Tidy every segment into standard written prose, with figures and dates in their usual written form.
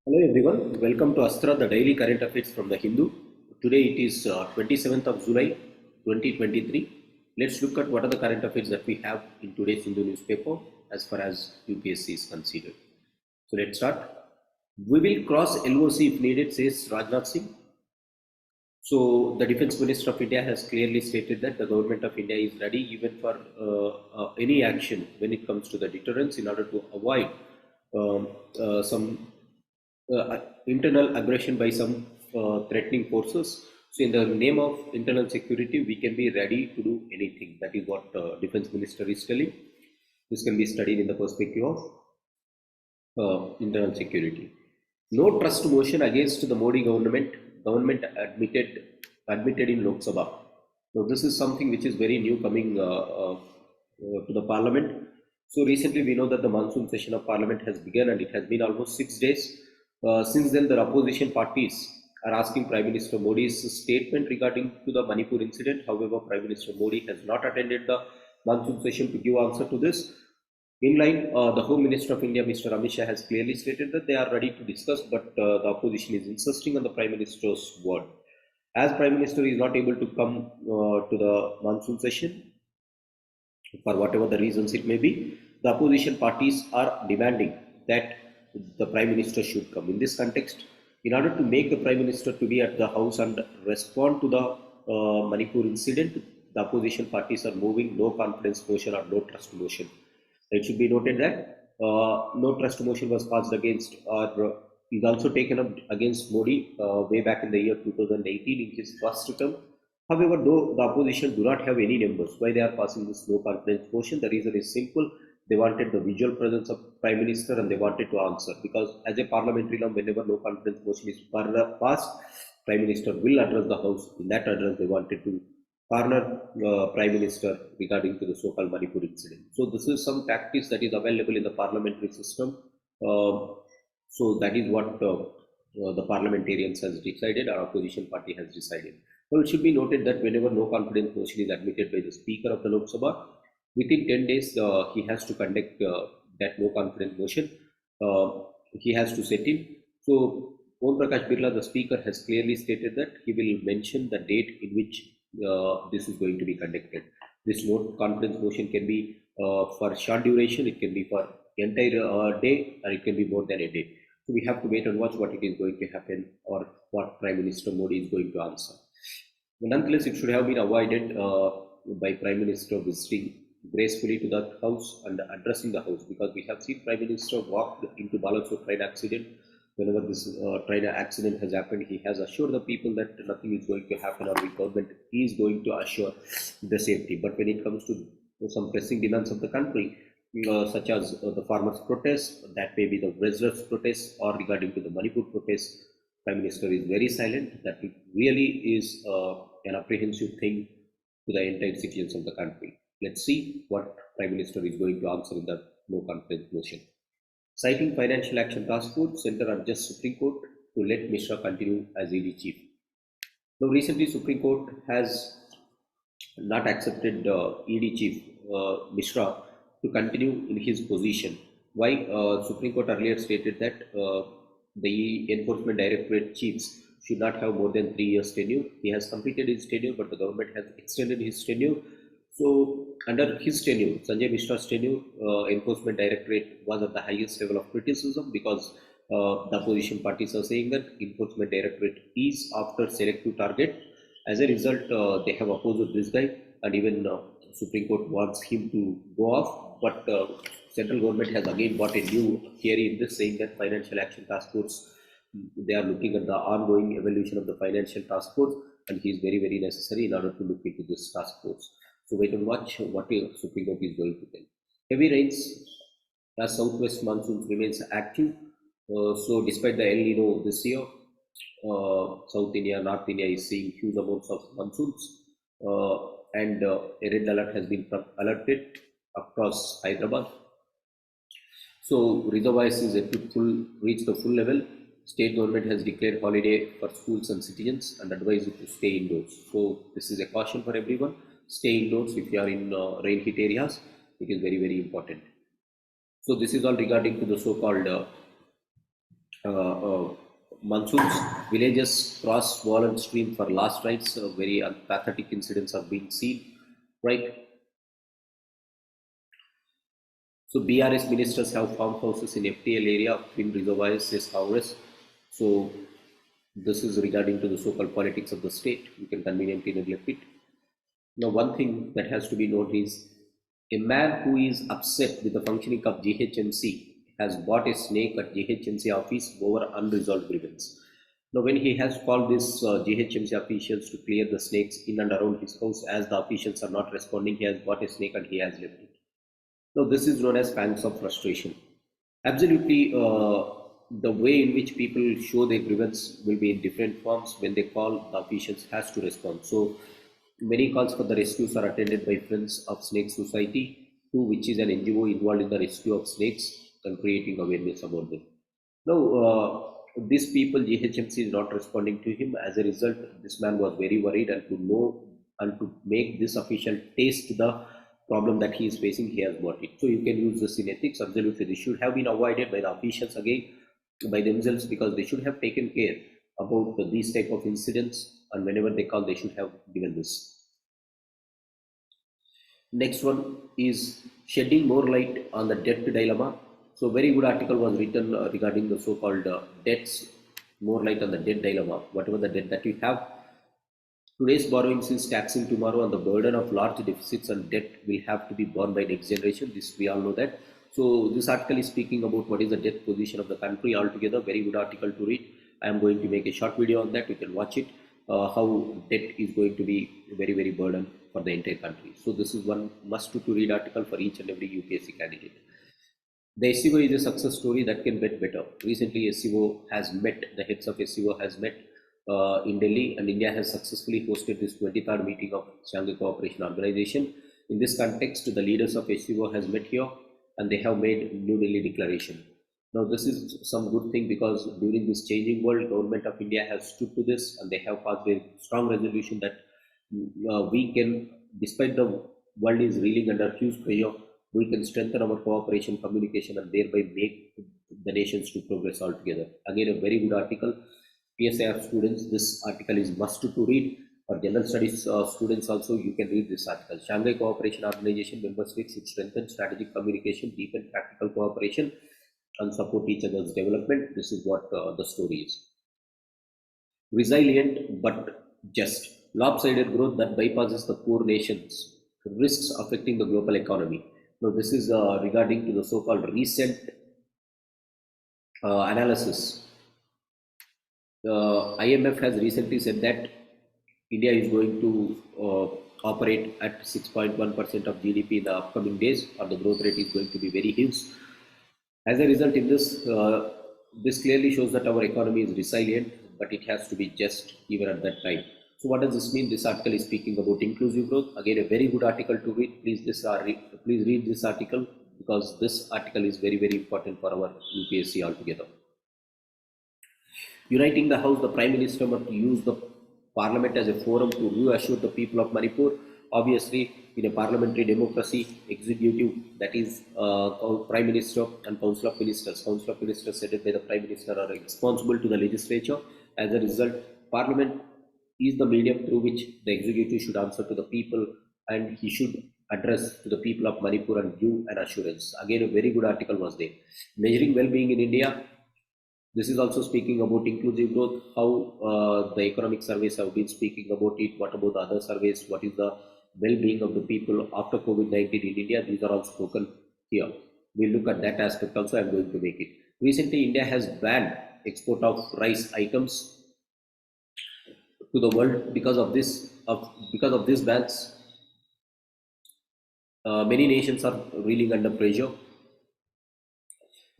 Hello everyone, welcome to ASTRA, the daily current affairs from the Hindu. Today it is 27th of July 2023. Let's look at what are the current affairs that we have in today's Hindu newspaper as far as UPSC is considered. So let's start. We will cross LOC if needed, says Rajnath Singh. So the Defence Minister of India has clearly stated that the government of India is ready even for any action when it comes to the deterrence in order to avoid some internal aggression by some threatening forces. So in the name of internal security, we can be ready to do anything. That is what Defence Minister is telling. This can be studied in the perspective of internal security. No trust motion against the Modi government admitted in Lok Sabha. Now this is something which is very new coming to the Parliament. So recently we know that the monsoon session of Parliament has begun and it has been almost 6 days. Since then, the opposition parties are asking Prime Minister Modi's statement regarding to the Manipur incident. However, Prime Minister Modi has not attended the monsoon session to give answer to this. In line, the Home Minister of India, Mr. Amit Shah, has clearly stated that they are ready to discuss, but the opposition is insisting on the Prime Minister's word. As Prime Minister is not able to come to the monsoon session, for whatever the reasons it may be, the opposition parties are demanding that the Prime Minister should come. In this context, in order to make the Prime Minister to be at the House and respond to the Manipur incident, the opposition parties are moving no confidence motion or no trust motion. It should be noted that no trust motion was passed against or is also taken up against Modi way back in the year 2018 in his first term. However, though the opposition do not have any numbers, why they are passing this no confidence motion? The reason is simple. They wanted the visual presence of Prime Minister and they wanted to answer, because as a parliamentary law, whenever no confidence motion is passed, Prime Minister will address the House. In that address, they wanted to corner Prime Minister regarding to the so-called Manipur incident. So this is some tactics that is available in the parliamentary system. So that is what the parliamentarians has decided, our opposition party has decided. Well, it should be noted that whenever no confidence motion is admitted by the Speaker of the Lok Sabha, within 10 days, he has to conduct that no confidence motion. He has to set in. So, Om Prakash Birla, the Speaker, has clearly stated that he will mention the date in which this is going to be conducted. This no confidence motion can be for short duration, it can be for entire day, and it can be more than a day. So, we have to wait and watch what it is going to happen or what Prime Minister Modi is going to answer. But nonetheless, it should have been avoided by Prime Minister visiting gracefully to the House and addressing the House, because we have seen Prime Minister walk into Balasore train accident. Whenever this train accident has happened, he has assured the people that nothing is going to happen or the government is going to assure the safety. But when it comes to some pressing demands of the country, such as the farmers' protests, that may be the residents' protests, or regarding to the Manipur protests, Prime Minister is very silent. That it really is an apprehensive thing to the entire citizens of the country. Let's see what Prime Minister is going to answer in the no confidence motion. Citing Financial Action Task Force, Centre urges Supreme Court to let Mishra continue as ED Chief. Now, recently Supreme Court has not accepted ED Chief Mishra to continue in his position. Why? Supreme Court earlier stated that the Enforcement Directorate chiefs should not have more than 3 years tenure. He has completed his tenure, but the government has extended his tenure. So, under his tenure, Sanjay Mishra's tenure, Enforcement Directorate was at the highest level of criticism, because the opposition parties are saying that Enforcement Directorate is after selective target. As a result, they have opposed this guy, and even Supreme Court wants him to go off. But central government has again got a new theory in this, saying that Financial Action Task Force, they are looking at the ongoing evolution of the Financial Task Force, and he is very, very necessary in order to look into this task force. So wait and watch what the Supreme Court is going to tell. Heavy rains as southwest monsoons remains active. So despite the El Nino this year, South India, North India is seeing huge amounts of monsoons, and a red alert has been alerted across Hyderabad. So reservoirs is yet to reach the full level. State government has declared holiday for schools and citizens and advised to stay indoors. So this is a caution for everyone. Stay indoors if you are in rain hit areas. It is very, very important. So this is all regarding to the so-called monsoons. Villages cross wall and stream for last rites. Very pathetic incidents are being seen, right? So BRS ministers have farmhouses in FTL area of twin reservoirs, says Congress. So this is regarding to the so-called politics of the state. You can conveniently neglect it. Now, one thing that has to be noted is a man who is upset with the functioning of GHMC has bought a snake at GHMC office over unresolved grievance. Now, when he has called this GHMC officials to clear the snakes in and around his house, as the officials are not responding, he has bought a snake and he has left it. Now, this is known as pangs of frustration. Absolutely, the way in which people show their grievance will be in different forms. When they call, the officials has to respond. So many calls for the rescues are attended by Friends of Snake Society, which is an NGO involved in the rescue of snakes and creating awareness about them. Now, these people, GHMC is not responding to him. As a result, this man was very worried, and to know and to make this official taste the problem that he is facing, he has bought it. So you can use this in ethics. Absolutely, this should have been avoided by the officials again, by themselves, because they should have taken care about these type of incidents, and whenever they call, they should have given this. Next one is shedding more light on the debt dilemma. So very good article was written regarding the so-called debts, more light on the debt dilemma. Whatever the debt that you have, today's borrowings is taxing tomorrow, and the burden of large deficits and debt will have to be borne by next generation. This we all know that. So this article is speaking about what is the debt position of the country altogether. Very good article to read. I am going to make a short video on that. You can watch it. How debt is going to be very, very burden for the entire country. So this is one must to read article for each and every UPSC candidate. The SCO is a success story that can get better. Recently, SCO has met, the heads of SCO has met in Delhi, and India has successfully hosted this 23rd meeting of Shanghai Cooperation Organization. In this context, the leaders of SCO has met here, and they have made New Delhi declaration. Now, this is some good thing, because during this changing world, government of India has stood to this, and they have passed a strong resolution that we can, despite the world is reeling under huge pressure, we can strengthen our cooperation, communication, and thereby make the nations to progress altogether. Again, a very good article. PSIR students, this article is must to read. For general studies students also, you can read this article. Shanghai Cooperation Organization member states should strengthen strategic communication, deepen practical cooperation, and support each other's development. This is what the story is. Resilient but just. Lopsided growth that bypasses the poor nations risks affecting the global economy. Now, this is regarding to the so-called recent analysis. IMF has recently said that India is going to operate at 6.1% of GDP in the upcoming days, or the growth rate is going to be very huge. As a result, in this, this clearly shows that our economy is resilient, but it has to be just even at that time. So what does this mean? This article is speaking about inclusive growth. Again, a very good article to read. Please read this article, because this article is very, very important for our UPSC altogether. Uniting the House, the Prime Minister must use the Parliament as a forum to reassure the people of Manipur. Obviously, in a parliamentary democracy, executive, that is Prime Minister and Council of Ministers. Council of Ministers headed by the Prime Minister are responsible to the legislature. As a result, Parliament is the medium through which the executive should answer to the people, and he should address to the people of Manipur and give an assurance. Again, a very good article was there. Measuring well-being in India. This is also speaking about inclusive growth, how the economic surveys have been speaking about it. What about the other surveys? What is the well-being of the people after COVID-19 in India? These are all spoken here. We'll look at that aspect also. I'm going to make it. Recently, India has banned export of rice items to the world because of this. Because of these bans, many nations are reeling under pressure.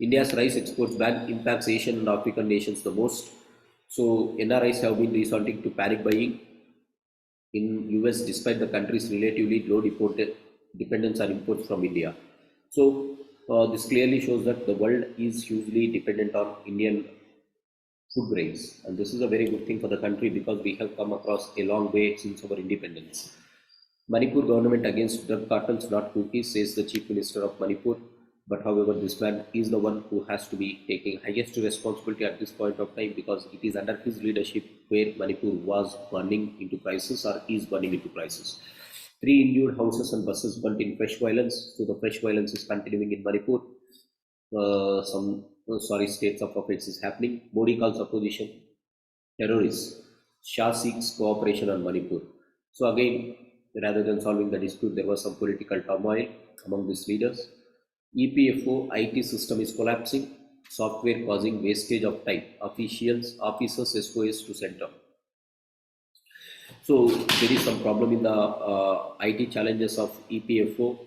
India's rice exports ban impacts Asian and African nations the most. So NRIs have been resorting to panic buying in US, despite the country's relatively low dependence on imports from India. So this clearly shows that the world is hugely dependent on Indian food grains, and this is a very good thing for the country, because we have come across a long way since our independence. Manipur government against drug cartels, not cookies, says the Chief Minister of Manipur. But however, this man is the one who has to be taking highest responsibility at this point of time, because it is under his leadership where Manipur was burning into crisis or is burning into crisis. 3 injured, houses and buses burnt in fresh violence. So the fresh violence is continuing in Manipur. Some states of offense is happening. Modi calls opposition terrorists. Shah seeks cooperation on Manipur. So again, rather than solving the dispute, there was some political turmoil among these leaders. EPFO IT system is collapsing. Software causing wastage of time. Officers SOS to center. So there is some problem in the IT challenges of EPFO.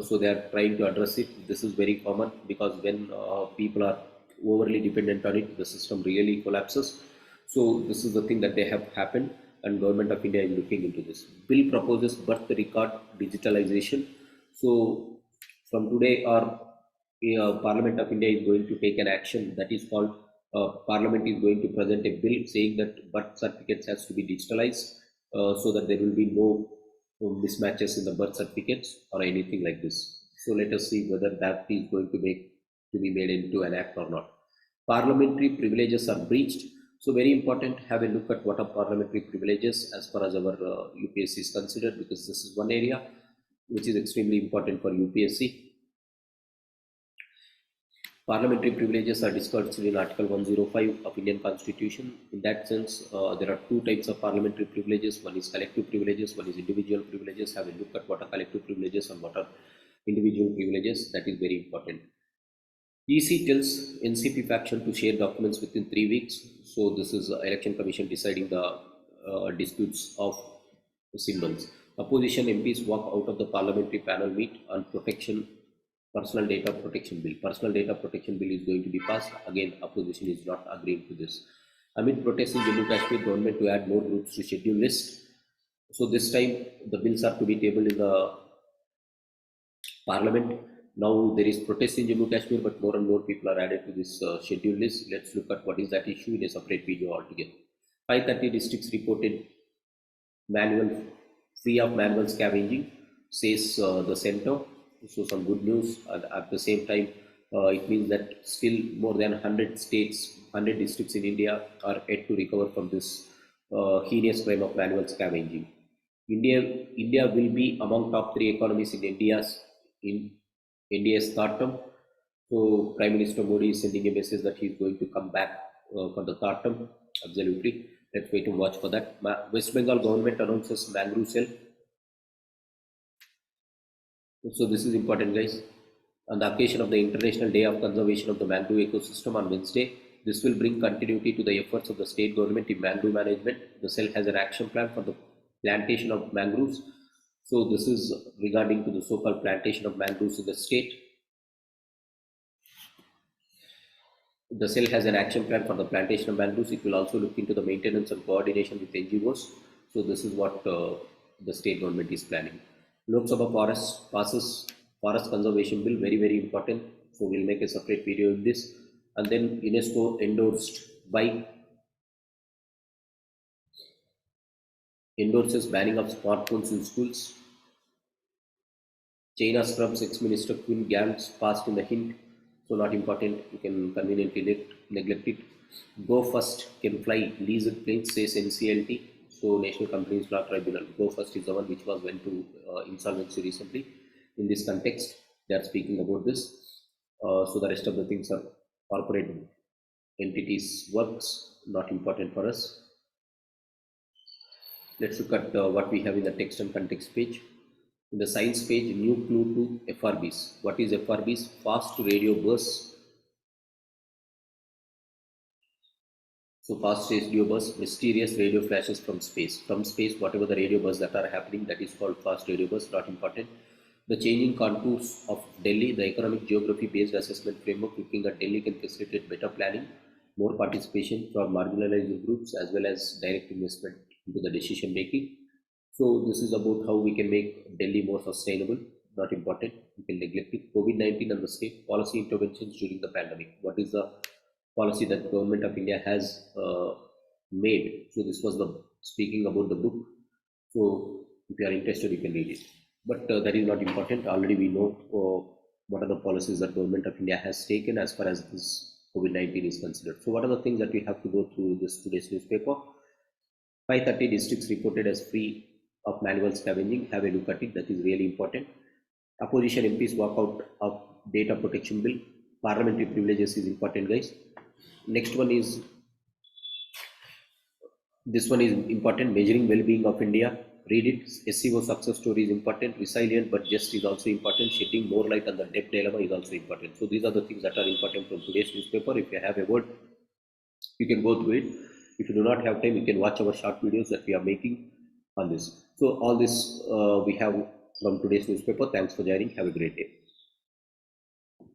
So they are trying to address it. This is very common, because when people are overly dependent on it, the system really collapses. So this is the thing that they have happened, and Government of India is looking into this. Bill proposes birth record digitalization. So from today, our Parliament of India is going to take an action that is called, Parliament is going to present a bill saying that birth certificates has to be digitalized, so that there will be no mismatches in the birth certificates or anything like this. So let us see whether that is going to be made into an act or not. Parliamentary privileges are breached. So very important, have a look at what are parliamentary privileges as far as our UPSC is considered, because this is one area which is extremely important for UPSC. Parliamentary privileges are discussed in Article 105 of Indian Constitution. In that sense, there are two types of parliamentary privileges. One is collective privileges, one is individual privileges. Have a look at what are collective privileges and what are individual privileges. That is very important. EC tells NCP faction to share documents within 3 weeks. So this is Election Commission deciding the disputes of symbols. Opposition MPs walk out of the parliamentary panel meet on personal data protection bill. Personal data protection bill is going to be passed. Again, opposition is not agreeing to this. Amid protests in Jammu Kashmir, government to add more groups to schedule list. So this time the bills are to be tabled in the parliament. Now there is protest in Jammu Kashmir, but more and more people are added to this schedule list. Let's look at what is that issue in a separate video altogether. 530 districts reported free of manual scavenging, says the center. So some good news. At the same time, it means that still more than 100 states, 100 districts in India are yet to recover from this heinous crime of manual scavenging. India will be among top 3 economies in India's third term. So Prime Minister Modi is sending a message that he is going to come back for the third term. Absolutely. Let's wait and watch for that. West Bengal government announces mangrove sale. So this is important, guys. On the occasion of the International Day of Conservation of the Mangrove Ecosystem on Wednesday, this will bring continuity to the efforts of the state government in mangrove management. The cell has an action plan for the plantation of mangroves. So this is regarding to the so-called plantation of mangroves in the state. The cell has an action plan for the plantation of mangroves. It will also look into the maintenance and coordination with NGOs. So this is what the state government is planning. Lok Sabha passes forest conservation bill, very, very important. So we'll make a separate video in this. And then UNESCO endorses banning of smartphones in schools. China scrubs ex-minister Quinn Gantz passed in the hint. So not important, you can conveniently neglect it. Go First can fly leased planes, says NCLT. So National Companies Law Tribunal. Go First is the one which went to insolvency recently. In this context, they are speaking about this. So the rest of the things are corporate entities works, not important for us. Let's look at what we have in the text and context page. In the science page, new clue to FRBs. What is FRBs? Fast radio bursts. So fast radio bursts, mysterious radio flashes from space. From space, whatever the radio bursts that are happening, that is called fast radio bursts, not important. The changing contours of Delhi, the economic geography based assessment framework looking that Delhi can facilitate better planning, more participation for marginalized groups, as well as direct investment into the decision making. So this is about how we can make Delhi more sustainable, not important, we can neglect it. COVID-19 and the state policy interventions during the pandemic. What is the policy that Government of India has made? So this was the speaking about the book. So if you are interested, you can read it. But that is not important. Already we know what are the policies that government of India has taken as far as this COVID-19 is considered. So what are the things that we have to go through this today's newspaper? 530 districts reported as free of manual scavenging. Have a look at it. That is really important. Opposition MPs walk out of data protection bill. Parliamentary privileges is important, guys. Next one is, this one is important, measuring well-being of India. Read it. SCO success story is important. Resilient but just is also important. Shedding more light on the debt dilemma is also important. So these are the things that are important from today's newspaper. If you have a word, you can go through it. If you do not have time, you can watch our short videos that we are making on this. So all this we have from today's newspaper. Thanks for joining. Have a great day.